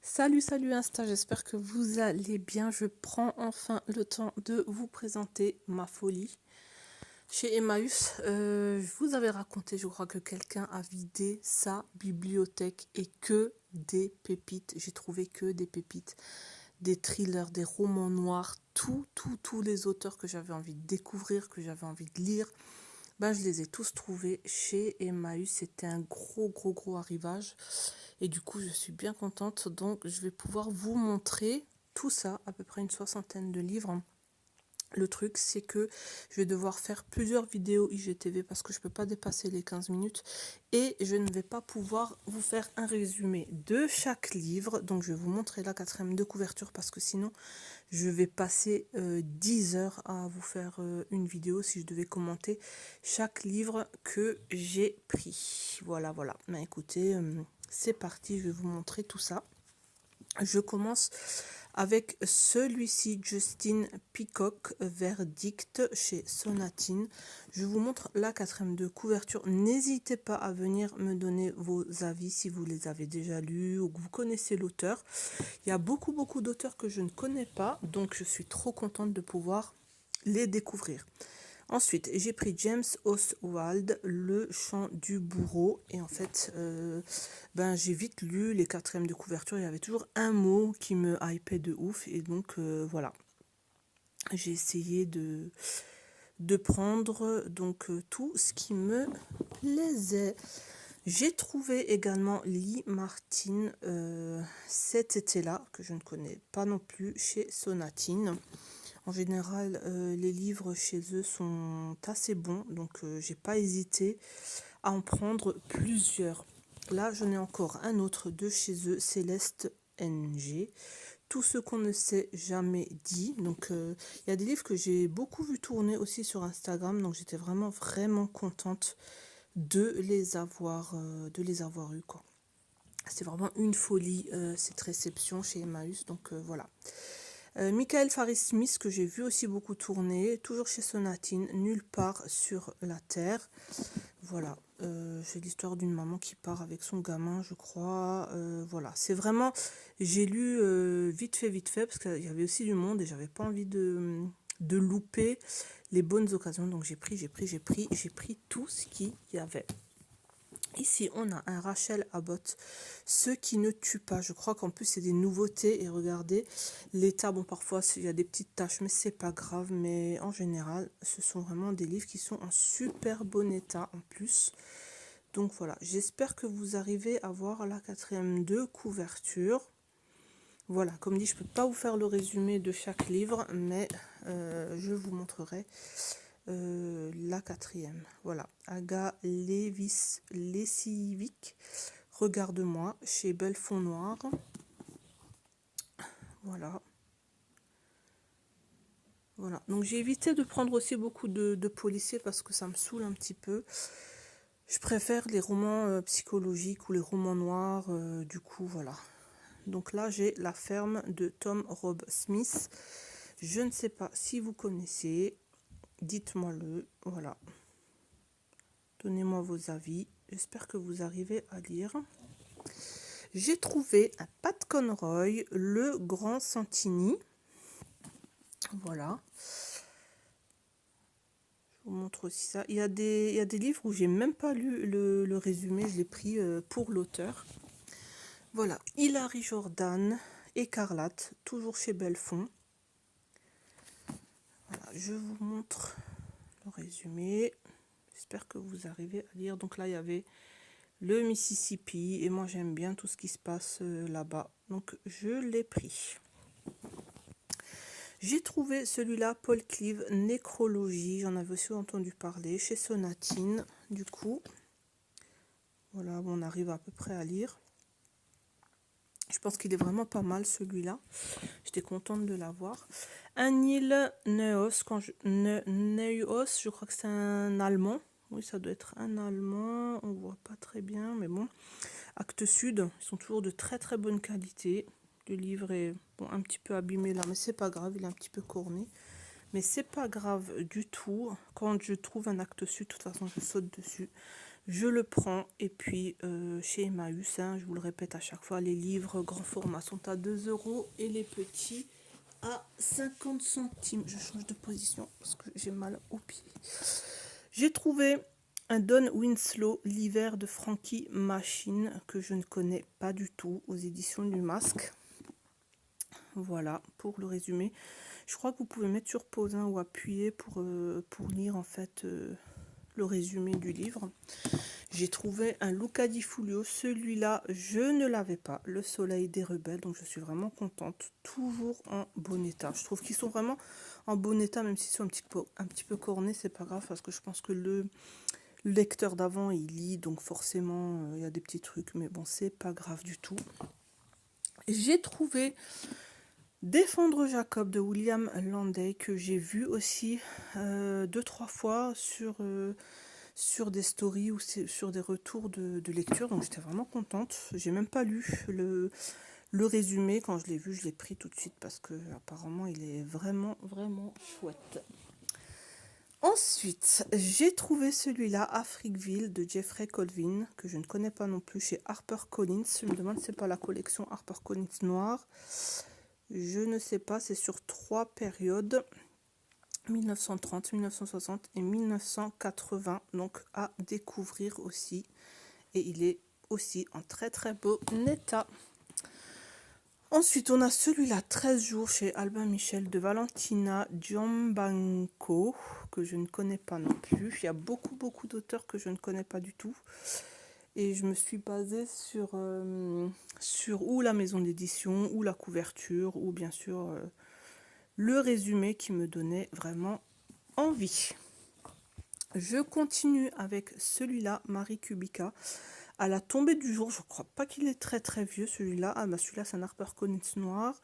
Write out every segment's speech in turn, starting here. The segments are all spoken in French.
Salut, salut Insta, j'espère que vous allez bien. Je prends enfin le temps de vous présenter ma folie. Chez Emmaüs, je vous avais raconté, je crois que quelqu'un a vidé sa bibliothèque et que des pépites. J'ai trouvé que des pépites, des thrillers, des romans noirs, tous les auteurs que j'avais envie de découvrir, que j'avais envie de lire. Ben, je les ai tous trouvés chez Emmaüs. C'était un gros arrivage. Et du coup, je suis bien contente. Donc, je vais pouvoir vous montrer tout ça, à peu près une soixantaine de livres. Le truc, c'est que je vais devoir faire plusieurs vidéos IGTV parce que je ne peux pas dépasser les 15 minutes. Et je ne vais pas pouvoir vous faire un résumé de chaque livre. Donc, je vais vous montrer la quatrième de couverture parce que sinon, je vais passer 10 heures à vous faire une vidéo si je devais commenter chaque livre que j'ai pris. Voilà. Ben, écoutez, c'est parti, je vais vous montrer tout ça. Je commence avec celui-ci, Justin Peacock, Verdict chez Sonatine. Je vous montre la quatrième de couverture. N'hésitez pas à venir me donner vos avis si vous les avez déjà lus ou que vous connaissez l'auteur. Il y a beaucoup d'auteurs que je ne connais pas, donc je suis trop contente de pouvoir les découvrir. Ensuite, j'ai pris James Oswald, Le Chant du Bourreau. Et en fait, j'ai vite lu les quatrièmes de couverture. Il y avait toujours un mot qui me hypait de ouf. Et donc, voilà. J'ai essayé de prendre donc tout ce qui me plaisait. J'ai trouvé également Lee Martin cet été-là, que je ne connais pas non plus, chez Sonatine. En général, les livres chez eux sont assez bons, donc j'ai pas hésité à en prendre plusieurs. Là, j'en ai encore un autre de chez eux, Céleste NG. Tout ce qu'on ne s'est jamais dit. Donc, il y a des livres que j'ai beaucoup vu tourner aussi sur Instagram, donc j'étais vraiment contente de les avoir eus, quoi. C'est vraiment une folie cette réception chez Emmaüs, donc voilà. Michael Faris Smith, que j'ai vu aussi beaucoup tourner, toujours chez Sonatine, Nulle part sur la terre. Voilà, c'est l'histoire d'une maman qui part avec son gamin, je crois. Voilà, c'est vraiment, j'ai lu vite fait, parce qu'il y avait aussi du monde et j'avais pas envie de louper les bonnes occasions. Donc j'ai pris tout ce qu'il y avait. Ici, on a un Rachel Abbott, Ce qui ne tue pas. Je crois qu'en plus, c'est des nouveautés. Et regardez, l'état, bon, parfois, il y a des petites taches, mais c'est pas grave. Mais en général, ce sont vraiment des livres qui sont en super bon état en plus. Donc voilà, j'espère que vous arrivez à voir la quatrième de couverture. Voilà, comme dit, je ne peux pas vous faire le résumé de chaque livre, mais je vous montrerai la quatrième. Voilà, Aga Lesivic, Regarde-moi, chez Belfond Noir. Voilà. Voilà, donc j'ai évité de prendre aussi beaucoup de policiers parce que ça me saoule un petit peu. Je préfère les romans psychologiques ou les romans noirs, du coup, voilà. Donc là, j'ai La ferme de Tom Rob Smith. Je ne sais pas si vous connaissez. Dites-moi-le. Voilà. Donnez-moi vos avis. J'espère que vous arrivez à lire. J'ai trouvé un Pat Conroy, Le Grand Santini. Voilà. Je vous montre aussi ça. Il y a des livres où j'ai même pas lu le résumé. Je l'ai pris pour l'auteur. Voilà. Hilary Jordan, Écarlate, toujours chez Belfond. Voilà. Je vous montre le résumé. J'espère que vous arrivez à lire. Donc là, il y avait le Mississippi. Et moi, j'aime bien tout ce qui se passe là-bas. Donc, je l'ai pris. J'ai trouvé celui-là, Paul Clive, Nécrologie. J'en avais aussi entendu parler chez Sonatine. Du coup, voilà, on arrive à peu près à lire. Je pense qu'il est vraiment pas mal celui-là. J'étais contente de l'avoir. Anil Neuhaus, Neuhaus, je crois que c'est un Allemand. Oui, ça doit être un Allemand. On voit pas très bien, mais bon. Actes Sud, ils sont toujours de très bonne qualité. Le livre est bon, un petit peu abîmé là, mais c'est pas grave, il est un petit peu corné. Mais c'est pas grave du tout. Quand je trouve un Actes Sud, de toute façon, je saute dessus. je le prends. Et puis chez Emmaüs, hein, je vous le répète à chaque fois, les livres grand format sont à 2 € et les petits à 50 centimes. Je change de position parce que j'ai mal aux pieds. J'ai trouvé un Don Winslow, l'hiver de Frankie Machine, que je ne connais pas du tout, aux éditions du Masque. Voilà pour le résumé. Je crois que vous pouvez mettre sur pause, hein, ou appuyer pour lire en fait le résumé du livre. J'ai trouvé un Luca Di Fulvio, celui-là je ne l'avais pas, Le Soleil des Rebelles, donc je suis vraiment contente, toujours en bon état. Je trouve qu'ils sont vraiment en bon état, même s'ils sont un petit peu cornés, c'est pas grave, parce que je pense que le lecteur d'avant il lit, donc forcément il y a des petits trucs, mais bon, c'est pas grave du tout. J'ai trouvé Défendre Jacob de William Landay, que j'ai vu aussi 2-3 fois sur des stories ou sur des retours de lecture, donc j'étais vraiment contente. J'ai même pas lu le résumé. Quand je l'ai vu, je l'ai pris tout de suite parce que apparemment il est vraiment vraiment chouette. Ensuite, j'ai trouvé celui-là, Africville de Jeffrey Colvin, que je ne connais pas non plus, chez HarperCollins. Je me demande si c'est pas la collection HarperCollins noire. Je ne sais pas, c'est sur 3 périodes, 1930, 1960 et 1980, donc à découvrir aussi. Et il est aussi en très très beau état. Ensuite, on a celui-là, 13 jours, chez Albin Michel, de Valentina Giambanco, que je ne connais pas non plus. Il y a beaucoup d'auteurs que je ne connais pas du tout. Et je me suis basée sur ou la maison d'édition, ou la couverture, ou bien sûr le résumé qui me donnait vraiment envie. Je continue avec celui-là, Marie Kubica, À la tombée du jour. Je crois pas qu'il est très très vieux celui-là. Ah bah celui-là c'est un HarperCollins noir.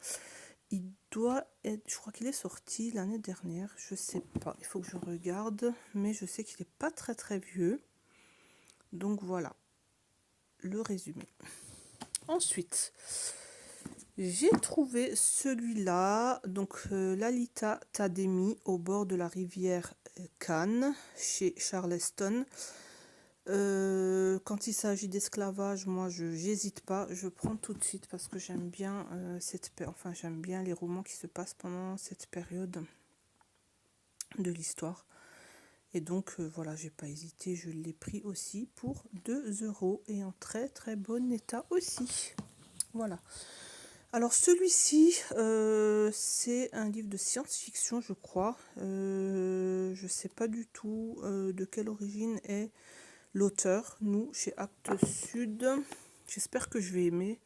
Il doit être, je crois qu'il est sorti l'année dernière, je sais pas, il faut que je regarde, mais je sais qu'il est pas très très vieux. Donc voilà le résumé. Ensuite, j'ai trouvé celui-là, donc Lalita Tademi, Au bord de la rivière Cannes, chez Charleston. Quand il s'agit d'esclavage, moi j'hésite pas, je prends tout de suite parce que j'aime bien j'aime bien les romans qui se passent pendant cette période de l'histoire. Et donc voilà, j'ai pas hésité, je l'ai pris aussi pour 2 € et en très très bon état aussi. Voilà. Alors celui-ci, c'est un livre de science-fiction, je crois. Je sais pas du tout de quelle origine est l'auteur. Nous, chez Actes Sud, j'espère que je vais aimer.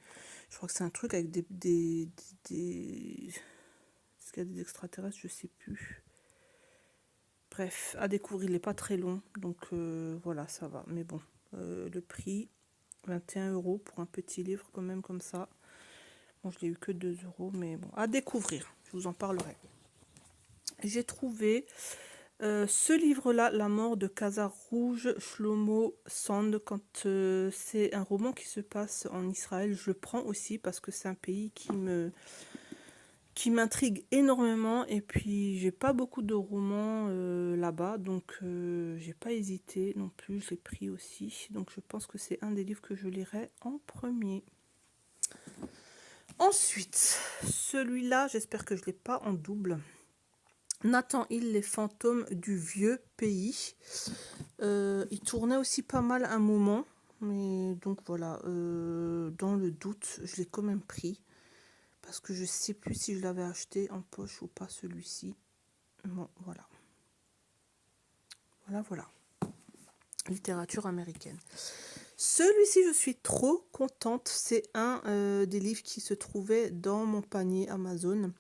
Je crois que c'est un truc avec des... Est-ce qu'il y a des extraterrestres? Je sais plus. Bref, à découvrir, il n'est pas très long, donc voilà, ça va. Mais bon, le prix, 21 € pour un petit livre quand même comme ça. Bon, je l'ai eu que 2 €, mais bon, à découvrir, je vous en parlerai. J'ai trouvé ce livre-là, La mort de Khazar Rouge, Shlomo Sand. Quand c'est un roman qui se passe en Israël, je le prends aussi parce que c'est un pays qui m'intrigue énormément, et puis j'ai pas beaucoup de romans là-bas, donc j'ai pas hésité non plus, je l'ai pris aussi, donc je pense que c'est un des livres que je lirai en premier. Ensuite, celui-là, j'espère que je l'ai pas en double, Nathan Hill, Les fantômes du vieux pays. Il tournait aussi pas mal un moment, mais donc voilà, dans le doute, je l'ai quand même pris. Parce que je sais plus si je l'avais acheté en poche ou pas, celui-ci. Bon, voilà. Voilà. Littérature américaine. Celui-ci, je suis trop contente. C'est un des livres qui se trouvait dans mon panier Amazon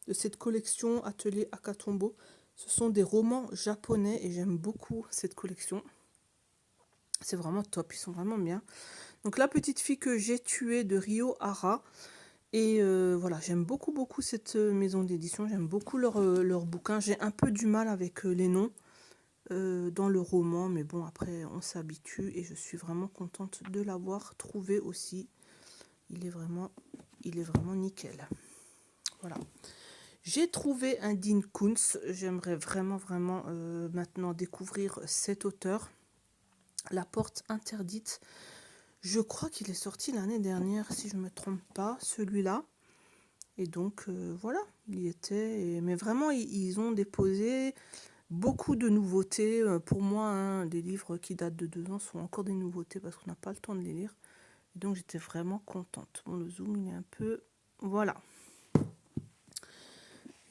de cette collection Atelier Akatombo. Ce sont des romans japonais et j'aime beaucoup cette collection. C'est vraiment top, ils sont vraiment bien. Donc La petite fille que j'ai tuée de Ryo Hara. Et voilà, j'aime beaucoup cette maison d'édition, j'aime beaucoup leurs bouquins. J'ai un peu du mal avec les noms dans le roman, mais bon, après on s'habitue et je suis vraiment contente de l'avoir trouvé aussi. Il est vraiment nickel. Voilà. J'ai trouvé un Dean Koontz. J'aimerais vraiment maintenant découvrir cet auteur. La porte interdite. Je crois qu'il est sorti l'année dernière, si je ne me trompe pas, celui-là. Et donc, voilà, il y était. Mais vraiment, ils ont déposé beaucoup de nouveautés. Pour moi, hein, des livres qui datent de 2 ans sont encore des nouveautés parce qu'on n'a pas le temps de les lire. Et donc, j'étais vraiment contente. Bon, le zoom, il est un peu... Voilà.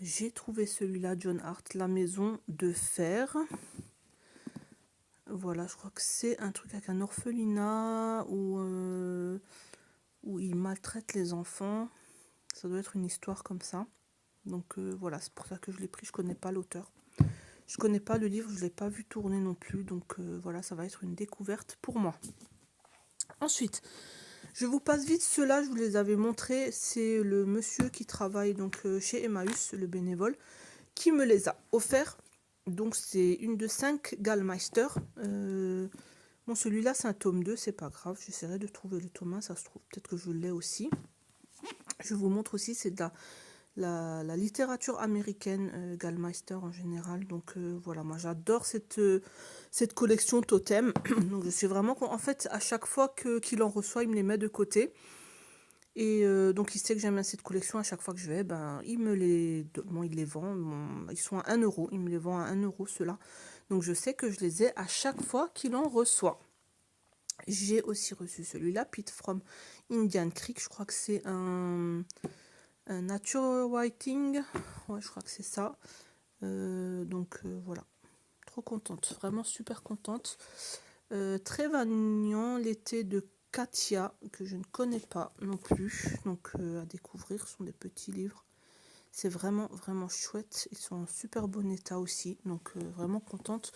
J'ai trouvé celui-là, John Hart, La Maison de Fer. Voilà, je crois que c'est un truc avec un orphelinat où il maltraite les enfants. Ça doit être une histoire comme ça. Donc voilà, c'est pour ça que je l'ai pris. Je connais pas l'auteur. Je connais pas le livre, je l'ai pas vu tourner non plus. Donc voilà, ça va être une découverte pour moi. Ensuite, je vous passe vite ceux-là, je vous les avais montrés. C'est le monsieur qui travaille donc chez Emmaüs, le bénévole, qui me les a offerts. Donc c'est une de 5 Gallmeister. Bon, celui-là c'est un tome 2, c'est pas grave. J'essaierai de trouver le tome 1, ça se trouve. Peut-être que je l'ai aussi. Je vous montre aussi, c'est de la littérature américaine, Gallmeister en général. Donc voilà, moi j'adore cette collection Totem. Donc je suis vraiment... En fait, à chaque fois qu'il en reçoit, il me les met de côté. Et donc il sait que j'aime bien cette collection. À chaque fois que je vais, ben, il me les... Bon, il les vend. Bon, ils sont à 1 euro. Il me les vend à 1 euro, ceux-là. Donc je sais que je les ai à chaque fois qu'il en reçoit. J'ai aussi reçu celui-là, Pete from Indian Creek. Je crois que c'est un nature writing. Ouais, je crois que c'est ça. Donc voilà. Trop contente. Vraiment super contente. Très Vagnon, l'été de Katia, que je ne connais pas non plus. Donc à découvrir, ce sont des petits livres. C'est vraiment, vraiment chouette. Ils sont en super bon état aussi. Donc vraiment contente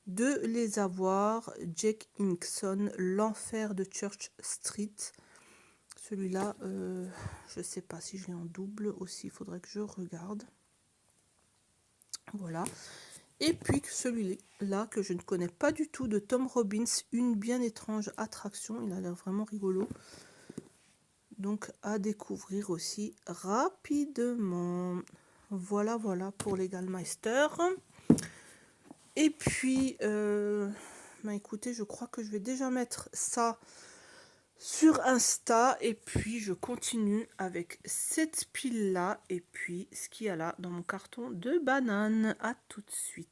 de les avoir. Jack Hinkson, L'Enfer de Church Street. Celui-là, je ne sais pas si je l'ai en double aussi. Il faudrait que je regarde. Voilà. Et puis celui-là que je ne connais pas du tout, de Tom Robbins, Une bien étrange attraction. Il a l'air vraiment rigolo. Donc à découvrir aussi rapidement. Voilà, voilà pour les Gallmeister. Et puis, bah écoutez, je crois que je vais déjà mettre ça sur Insta. Et puis je continue avec cette pile là. Et puis ce qu'il y a là dans mon carton de bananes. À tout de suite.